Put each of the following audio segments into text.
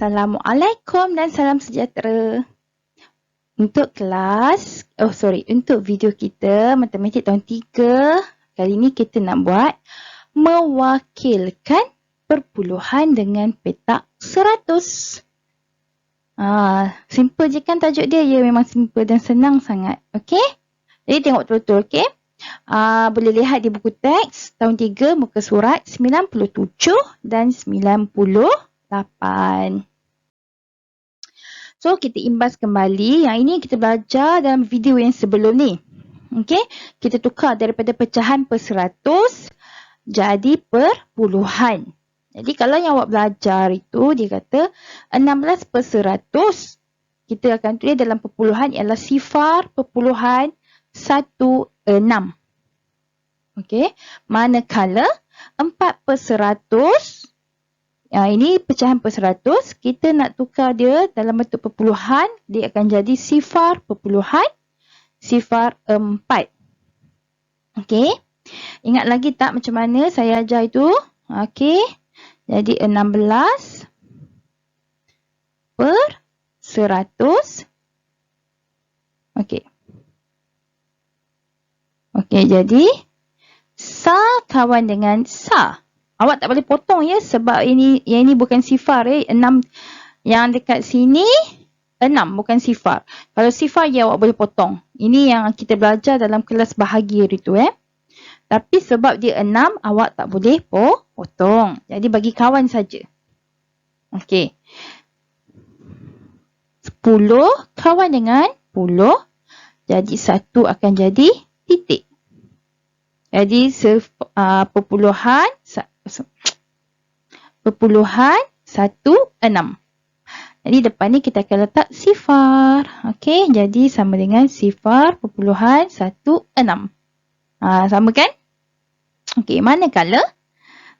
Assalamualaikum dan salam sejahtera. Untuk untuk video kita matematik tahun 3, kali ni kita nak buat mewakilkan perpuluhan dengan petak 100. Simple je kan tajuk dia? Ya, memang simple dan senang sangat. Okey? Jadi tengok betul-betul, okey? Boleh lihat di buku teks tahun 3 muka surat 97 dan 98. So, kita imbas kembali. Yang ini kita belajar dalam video yang sebelum ni. Okey? Kita tukar daripada pecahan per 100 jadi perpuluhan. Jadi, kalau yang awak belajar itu, dia kata 16 per 100. Kita akan tulis dalam perpuluhan ialah 0.16. Okey? Manakala 4 per 100, ini pecahan per 100, kita nak tukar dia dalam bentuk perpuluhan, dia akan jadi 0.04. Okey. Ingat lagi tak macam mana saya ajar itu? Okey. Jadi 16 per 100. Okey. Okey, jadi sa kawan dengan sa. Awak tak boleh potong ya, sebab yang ini bukan sifar. 6 yang dekat sini 6 bukan sifar. Kalau sifar ya awak boleh potong. Ini yang kita belajar dalam kelas bahagia itu. Tapi sebab dia 6, awak tak boleh potong. Jadi bagi kawan saja. Okey. 10 kawan dengan 10. Jadi 1 akan jadi titik. Jadi perpuluhan 16. Jadi depan ni kita akan letak sifar. Okey, jadi sama dengan 0.16. Sama kan? Okey, manakala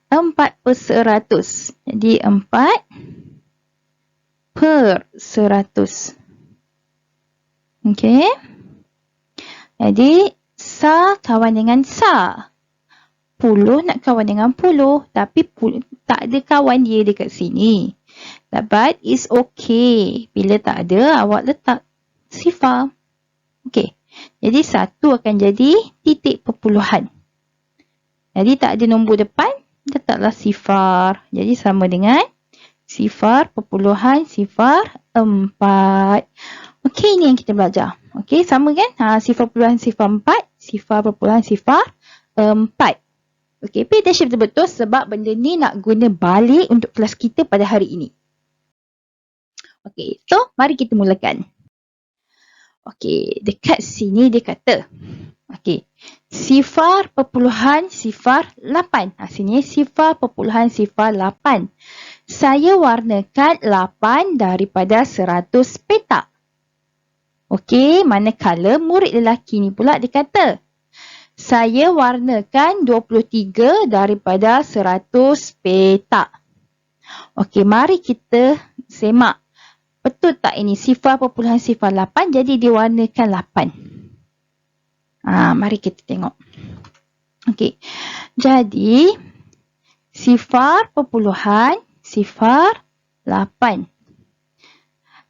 4 per 100. Jadi 4 per 100. Okey. Jadi sa kawan dengan sa. 10 nak kawan dengan 10. Tapi tak ada kawan dia dekat sini. But it's okay. Bila tak ada, awak letak sifar. Okey. Jadi 1 akan jadi titik perpuluhan. Jadi tak ada nombor depan, letaklah sifar. Jadi sama dengan 0.04. Okey, ini yang kita belajar. Okey, sama kan? 0.04, 0.04. Okey, pay attention betul-betul sebab benda ni nak guna balik untuk kelas kita pada hari ini. Okey, so mari kita mulakan. Okey, dekat sini dia kata. Okey, 0.08. Sini 0.08. Saya warnakan 8 daripada 100 petak. Okey, manakala murid lelaki ni pula dia kata, saya warnakan 23 daripada 100 petak. Okey, mari kita semak. Betul tak ini 0.08, jadi diwarnakan 8. Mari kita tengok. Okey, jadi 0.08.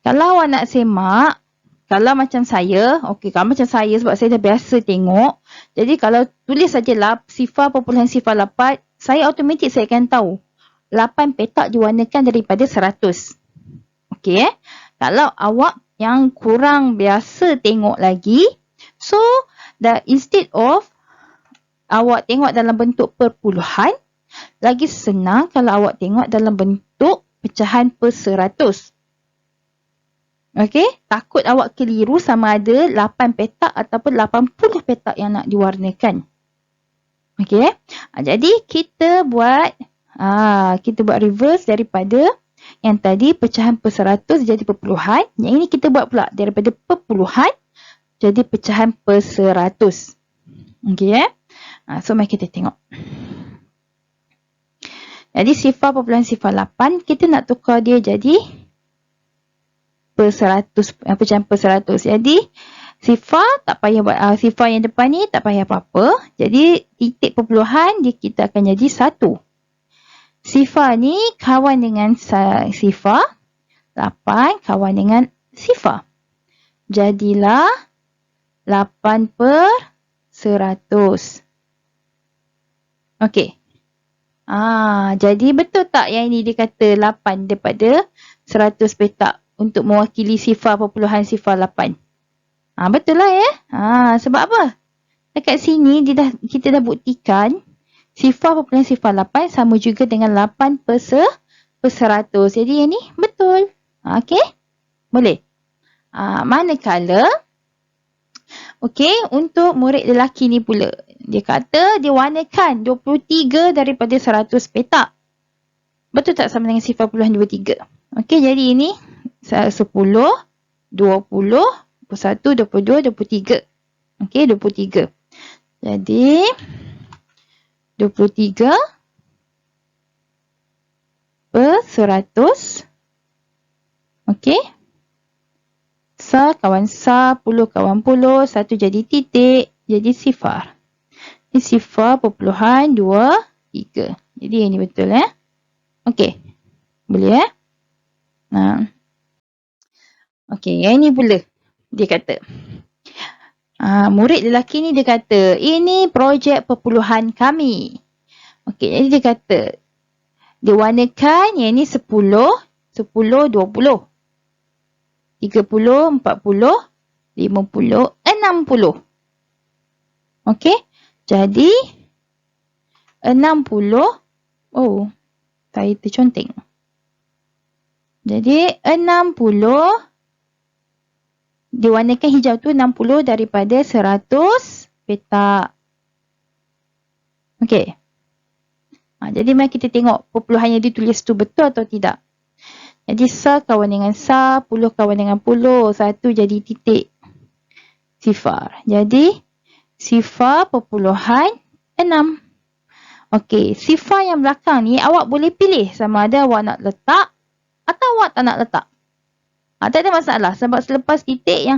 Kalau awak nak semak, kalau macam saya, okey, kalau macam saya sebab saya dah biasa tengok. Jadi kalau tulis sajalah 0.08, saya automatik saya akan tahu 8 petak diwarnakan daripada 100. Okey, kalau awak yang kurang biasa tengok lagi, so instead of awak tengok dalam bentuk perpuluhan, lagi senang kalau awak tengok dalam bentuk pecahan per 100. Okey, takut awak keliru sama ada 8 petak ataupun 80 petak yang nak diwarnakan. Okey, jadi kita buat reverse daripada yang tadi pecahan per 100 jadi perpuluhan. Yang ini kita buat pula daripada perpuluhan jadi pecahan per 100. Okey, so mari kita tengok. Jadi 0.08 kita nak tukar dia jadi per 100, pecahan per 100. Jadi sifar tak payah buat sifar yang depan ni tak payah apa-apa. Jadi titik perpuluhan kita akan jadi 1. Sifar ni kawan dengan sifar. 8 kawan dengan sifar. Jadilah 8/100. Okey. Jadi betul tak yang ini dia kata 8 daripada 100 petak untuk mewakili sifar perpuluhan sifar 8? Betul lah ya. Sebab apa? Dekat sini kita dah buktikan sifar perpuluhan sifar 8 sama juga dengan 8/100. Jadi yang ni betul. Okey? Boleh? Manakala untuk murid lelaki ni pula. Dia kata dia warnakan 23 daripada 100 petak. Betul tak sama dengan sifar perpuluhan 23? Okey, jadi ini 10, 20, 21, 22, 23. Okey, 23. Jadi 23/100. Okey. Kawan 10 kawan puluh, 1 jadi titik, jadi sifar. Ini sifar perpuluhan 23. Jadi ini betul ya. Okey. Boleh ya? Okey, yang ini pula dia kata. Murid lelaki ni dia kata, ini projek perpuluhan kami. Okey, jadi dia kata dia warnakan yang ni 10, 20, 30, 40, 50, 60. Okey, jadi 60. Saya terconteng. Jadi 60 diwarnakan hijau tu 60 daripada 100 petak. Okey. Jadi mari kita tengok perpuluhan yang ditulis tu betul atau tidak. Jadi kawan dengan 10 kawan dengan 10, 1 jadi titik. Sifar. Jadi sifar perpuluhan 6. Okey, sifar yang belakang ni awak boleh pilih sama ada awak nak letak atau awak tak nak letak. Tak ada masalah sebab selepas titik yang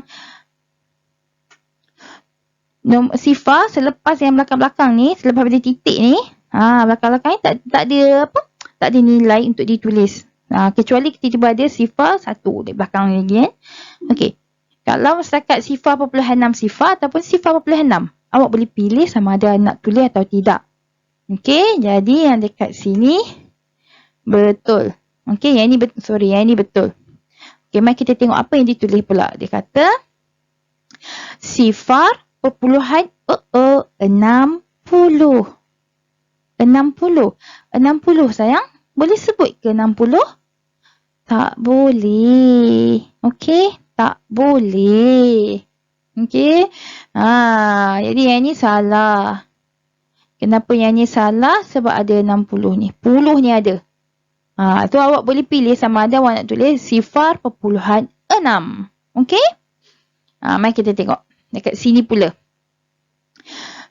sifar selepas yang belakang-belakang ni, selepas pada titik ni, belakang-belakang ni tak ada apa? Tak ada nilai untuk ditulis. Kecuali tiba-tiba ada sifar 1 di belakang ni lagi. Okey. Kalau setakat sifar perpuluhan 6 sifar ataupun sifar perpuluhan 6, awak boleh pilih sama ada nak tulis atau tidak. Okey, jadi yang dekat sini betul. Okey, yang ni betul. Okey, mari kita tengok apa yang ditulis pula. Dia kata sifar perpuluhan 60. 60 sayang. Boleh sebut ke 60? Tak boleh. Okey, tak boleh. Okey. Jadi yang ni salah. Kenapa yang ni salah? Sebab ada 60 ni. Puluh ni ada. Tu awak boleh pilih sama ada awak nak tulis sifar perpuluhan 6. Okey? Mari kita tengok. Dekat sini pula.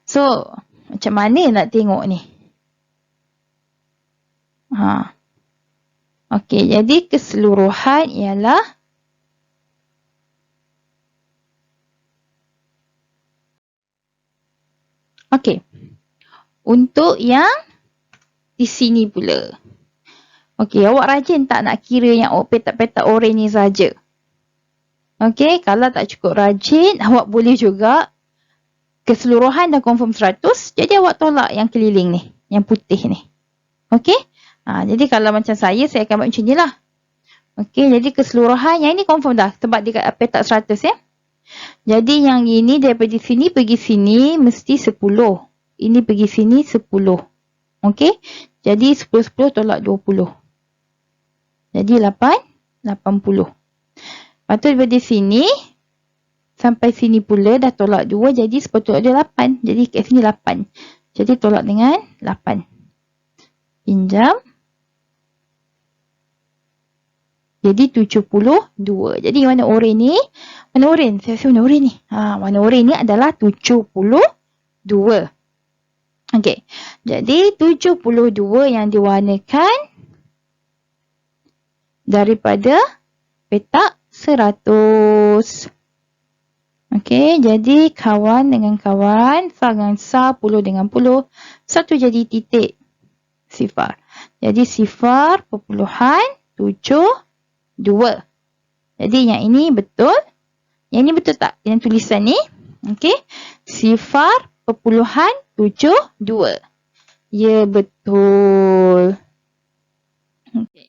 So, macam mana nak tengok ni? Okey, jadi keseluruhan ialah okey. Untuk yang di sini pula. Okey, awak rajin tak nak kira yang petak-petak oranye ni saja? Okey, kalau tak cukup rajin, awak boleh juga keseluruhan dah confirm 100, jadi awak tolak yang keliling ni, yang putih ni. Okey? Jadi kalau macam saya akan buat macam ni lah. Okey, jadi keseluruhan yang ini confirm dah sebab dia petak 100 ya. Jadi yang ini daripada sini pergi sini mesti 10. Ini pergi sini 10. Okey? Jadi 10 tolak 20. Jadi 80. Lepas tu daripada sini sampai sini pula dah tolak 2, jadi sepatutnya ada 8. Jadi kat sini 8. Jadi tolak dengan 8. Pinjam. Jadi 72. Jadi warna oranye ni, warna oranye. Saya rasa warna oranye ni. Warna oranye ni adalah 72. Okey. Jadi 72 yang diwarnakan daripada petak 100. Okey, jadi kawan dengan kawan, dengan 10 dengan 10, 1 jadi titik sifar. Jadi sifar perpuluhan 72. Jadi yang ini betul. Yang ini betul tak? Yang tulisan ni. Okey. 0.72. Ya, betul. Okey.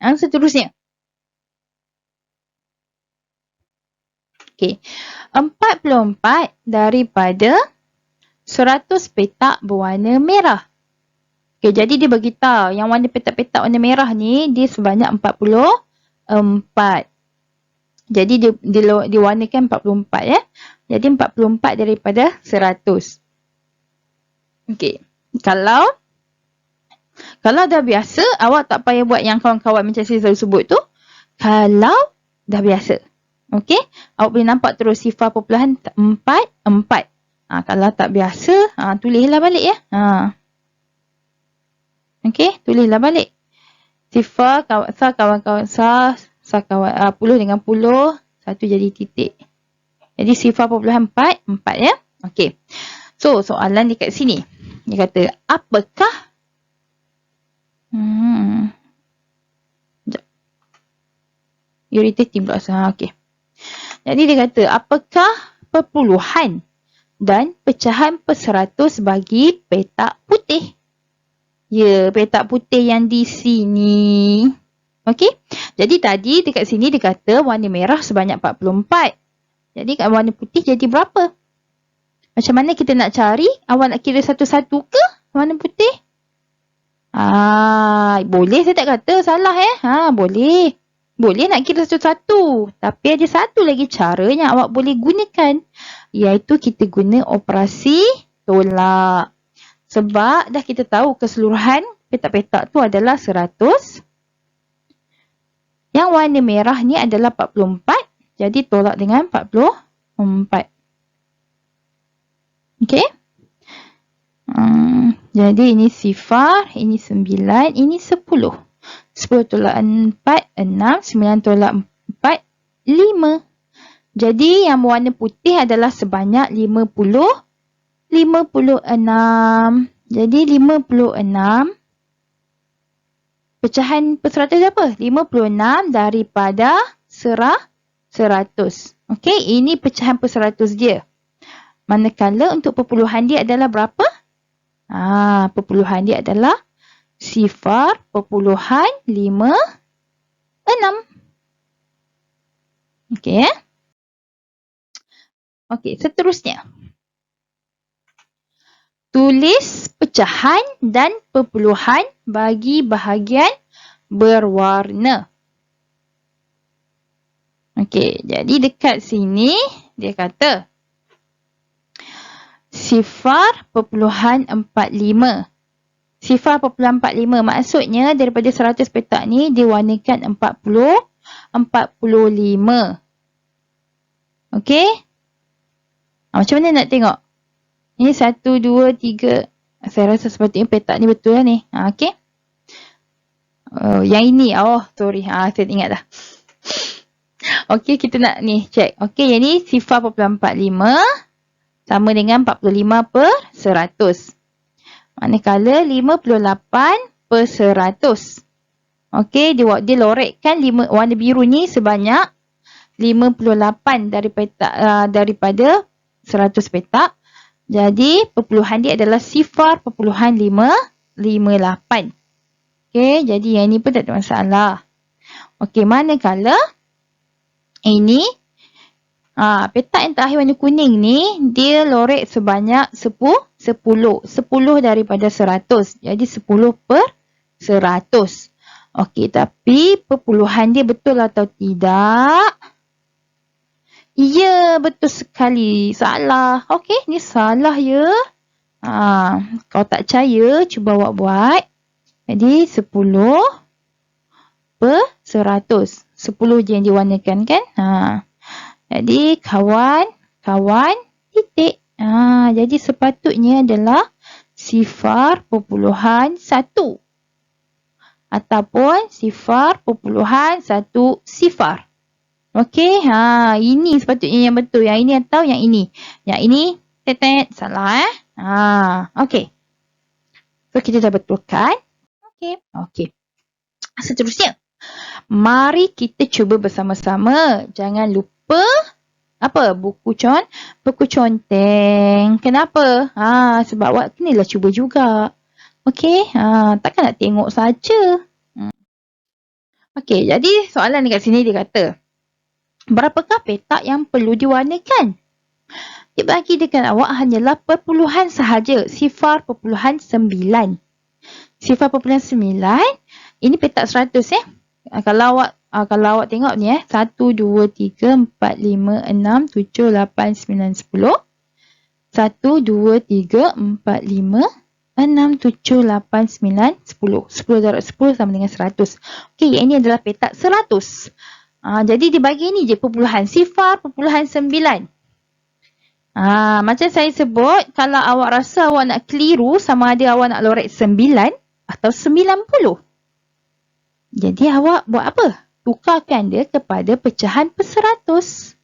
Yang seterusnya. Okey. 44 daripada 100 petak berwarna merah. Okey, jadi dia beritahu yang warna petak-petak warna merah ni dia sebanyak 44. Jadi diwarnakan 44 ya. Jadi 44 daripada 100. Okey. Kalau dah biasa, awak tak payah buat yang kawan-kawan macam saya selalu sebut tu. Kalau dah biasa. Okey. Awak boleh nampak terus 0.44. Kalau tak biasa, tulislah balik ya. Okey, tulislah balik. Kawan-kawan puluh dengan puluh, satu jadi titik. Jadi 0.44 ya. Okey. So, soalan dekat sini. Dia kata, apakah irritating pula. Okey. Jadi dia kata, apakah perpuluhan dan pecahan per-100 bagi petak putih? Ya, petak putih yang di sini. Okey. Jadi tadi dekat sini dia kata warna merah sebanyak 44. Jadi kat warna putih jadi berapa? Macam mana kita nak cari? Awak nak kira satu-satu ke warna putih? Boleh, saya tak kata salah boleh. Boleh nak kira satu-satu. Tapi ada satu lagi cara yang awak boleh gunakan. Iaitu kita guna operasi tolak. Sebab dah kita tahu keseluruhan petak-petak tu adalah 100. Yang warna merah ni adalah 44. Jadi tolak dengan 44. Okey. Jadi ini 0, ini 9, ini 10. 10 tolak 4, 6. 9 tolak 4, 5. Jadi yang warna putih adalah sebanyak 56. Jadi 56. Pecahan per-100 apa? 56 daripada 100. Okey, ini pecahan per-100 dia. Manakala untuk perpuluhan dia adalah berapa? Perpuluhan dia adalah 0.56. Okey ya. Okey, seterusnya. Tulis pecahan dan perpuluhan bagi bahagian berwarna. Okey, jadi dekat sini dia kata 0.45. 0.45 maksudnya daripada 100 petak ni diwarnakan 45. Okey? Macam mana nak tengok? Ini 1, 2, 3. Saya rasa sepatutnya petak ni betul lah ni. Okey? Yang ini. Sorry. Saya ingat dah. Okey, kita nak ni check. Okey, yang ni 0.45 sama dengan 45 per 100. Manakala 58 per 100. Okey, dia lorekkan warna biru ni sebanyak 58 daripada 100 petak. Jadi, perpuluhan dia adalah 0.558. Okey, jadi yang ni pun tak ada masalah. Okey, manakala ini petak yang terakhir warna kuning ni dia lorek sebanyak 10 daripada 100. Jadi 10 per 100. Okey, tapi perpuluhan dia betul atau tidak? Ya, betul sekali. Salah. Okey, ni salah ya. Kalau tak percaya, cuba awak buat. Jadi 10 per 100. 10 je yang diwarnakan kan? Jadi kawan titik. Jadi sepatutnya adalah 0.1 ataupun 0.10. Okey, ini sepatutnya yang betul. Yang ini atau yang ini? Yang ini tetet salah okey. So kita dah betulkan. Okey. Seterusnya. Mari kita cuba bersama-sama. Jangan lupa buku conteng. Kenapa? Sebab awak kenalah cuba juga. Okey, takkan nak tengok saja. Okey, jadi soalan dekat sini dia kata, berapakah petak yang perlu diwarnakan? Dia bagi dekat awak hanyalah perpuluhan sahaja, 0.9. 0.9, ini petak 100 Kalau awak tengok ni 1, 2, 3, 4, 5, 6, 7, 8, 9, 10. 1, 2, 3, 4, 5, 6, 7, 8, 9, 10. 10 darab 10 sama dengan 100. Okey, yang ini adalah petak 100. Jadi dia bagi ni je perpuluhan, 0.9. Macam saya sebut, kalau awak rasa awak nak keliru sama ada awak nak lorek 9 atau 90. Jadi awak buat apa? Tukarkan dia kepada pecahan per 100.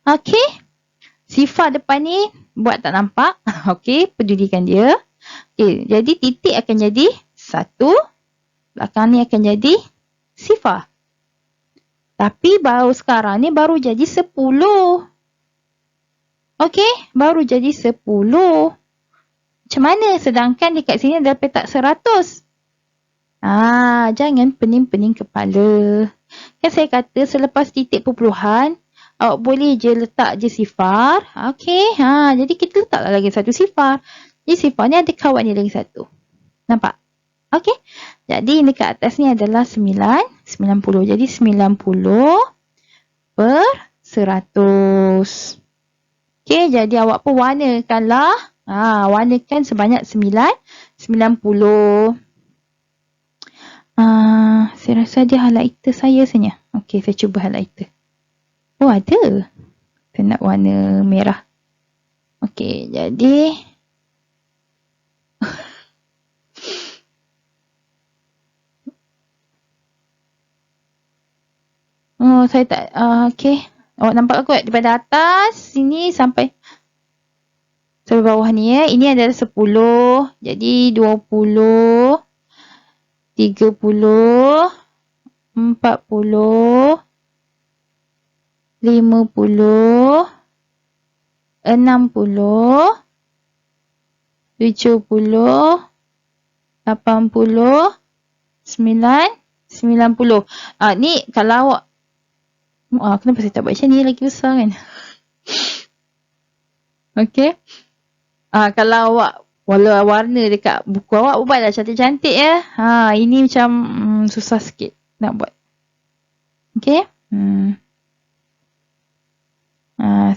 Okey? Sifar depan ni buat tak nampak. Okey, pedulikan dia. Okey, jadi titik akan jadi 1. Belakang ni akan jadi sifar. Tapi baru sekarang ni baru jadi 10. Okey, baru jadi 10. Macam mana? Sedangkan dekat sini adalah petak 100. Jangan pening-pening kepala. Kan saya kata selepas titik perpuluhan, awak boleh je letak je sifar. Okey, jadi kita letaklah lagi satu sifar. Jadi sifar ni ada kawan ni lagi satu. Nampak? Okey. Jadi dekat atas ni adalah 90. Jadi 90 per 100. Okey, jadi awak pun warnakanlah. Warnakan sebanyak 90. Saya rasa dia highlighter saya sebenarnya. Okey, saya cuba highlighter. Oh, ada. Saya nak warna merah. Okey, jadi saya tak okey. Awak nampak kot daripada atas sini sampai bawah ni Ini adalah 10. Jadi 20, 30, 40, 50, 60, 70, 80, 90. Ni kalau awak kenapa saya tak buat macam ni lagi besar kan? Okey. Kalau awak warna dekat buku awak buatlah cantik-cantik ya. Ini macam susah sikit nak buat. Okey.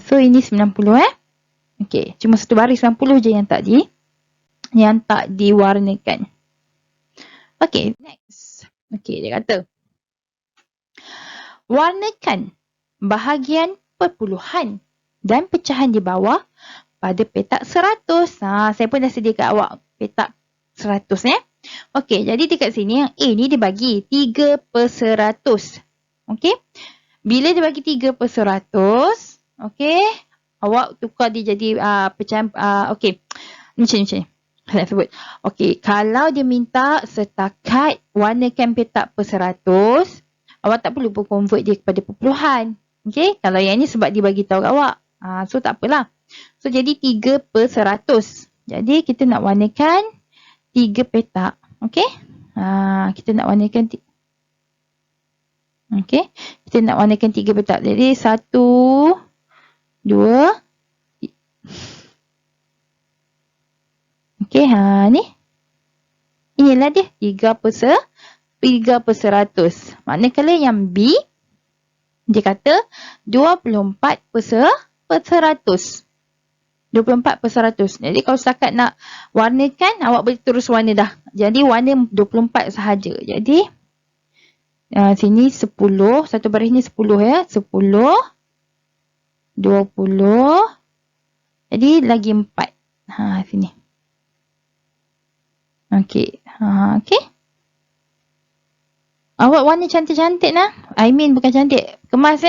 So ini 90 Okey, cuma satu baris 90 je yang tak diwarnakan. Okey, next. Okey, dia kata warnakan bahagian perpuluhan dan pecahan di bawah pada petak 100. Saya pun dah sediakan awak petak 100 Okey, jadi dekat sini yang A ni dia bagi 3 per 100. Okey. Bila dia bagi 3 per 100, okey, awak tukar dia jadi pecahan okey. Macam ni. Saya nak sebut. Okey, kalau dia minta setakat warnakan petak per 100, awak tak perlu pun convert dia kepada perpuluhan. Okey, kalau yang ni sebab dia bagi tahu kat awak. So tak apalah. So jadi 3 per 100. Jadi kita nak warnakan 3 petak. Okey. Kita nak warnakan okey. Kita nak warnakan 3 petak. Jadi 1, 2. Okey, ni. Inilah dia 3 per 100. Manakala yang B dia kata 24 per 100. 24 per 100. Jadi kalau setakat nak warnakan, awak boleh terus warna dah. Jadi warna 24 sahaja. Jadi sini 10. Satu baris ni 10 10. 20. Jadi lagi 4. Sini. Okey. Okey. Awak warna cantik-cantik nah. I mean bukan cantik. Kemas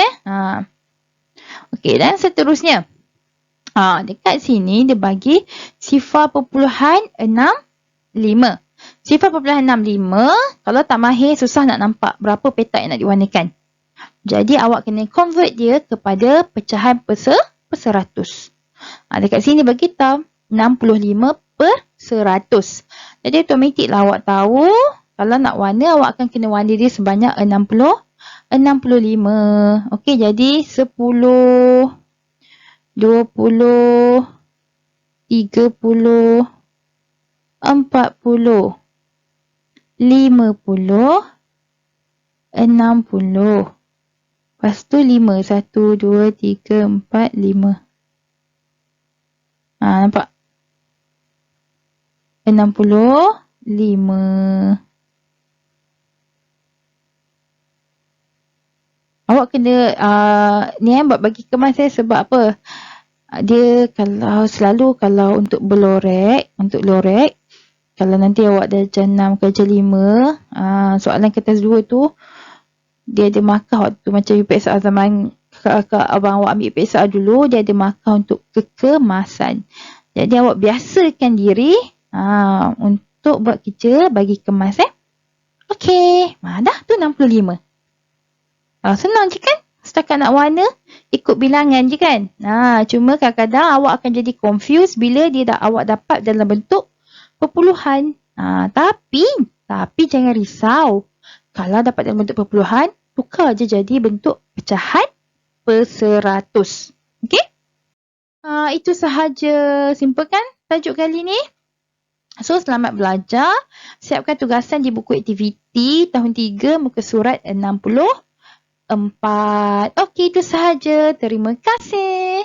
Okey, dan seterusnya. Dekat sini dia bagi 0.65. Sifar 0.65, kalau tak mahir susah nak nampak berapa petak yang nak diwarnakan. Jadi awak kena convert dia kepada pecahan per 100. Dekat sini bagi tahu 65 per 100. Jadi automatik lah awak tahu kalau nak warna awak akan kena warna dia sebanyak 65. Okey, jadi 10, 20, 30, 40, 50, 60. Lepas tu 5. 1, 2, 3, 4, 5. Nampak? 65. Awak kena ni buat bagi kemas saya sebab apa? Dia kalau untuk berlorek, kalau nanti awak darjah 6 ke darjah 5, soalan kertas 2 tu dia ada markah waktu macam UPSR zaman kakak abang awak ambil UPSR dulu, dia ada markah untuk kekemasan. Jadi awak biasakan diri untuk buat kerja bagi kemas Okey, dah tu 65. Senang je kan? Setakat nak warna, ikut bilangan je kan? Cuma kadang-kadang awak akan jadi confused bila awak dapat dalam bentuk perpuluhan. Tapi jangan risau. Kalau dapat dalam bentuk perpuluhan, tukar je jadi bentuk pecahan per 100. Okey? Itu sahaja. Simple kan tajuk kali ni? So, selamat belajar. Siapkan tugasan di buku aktiviti tahun 3 muka surat 64. Okey, itu sahaja. Terima kasih.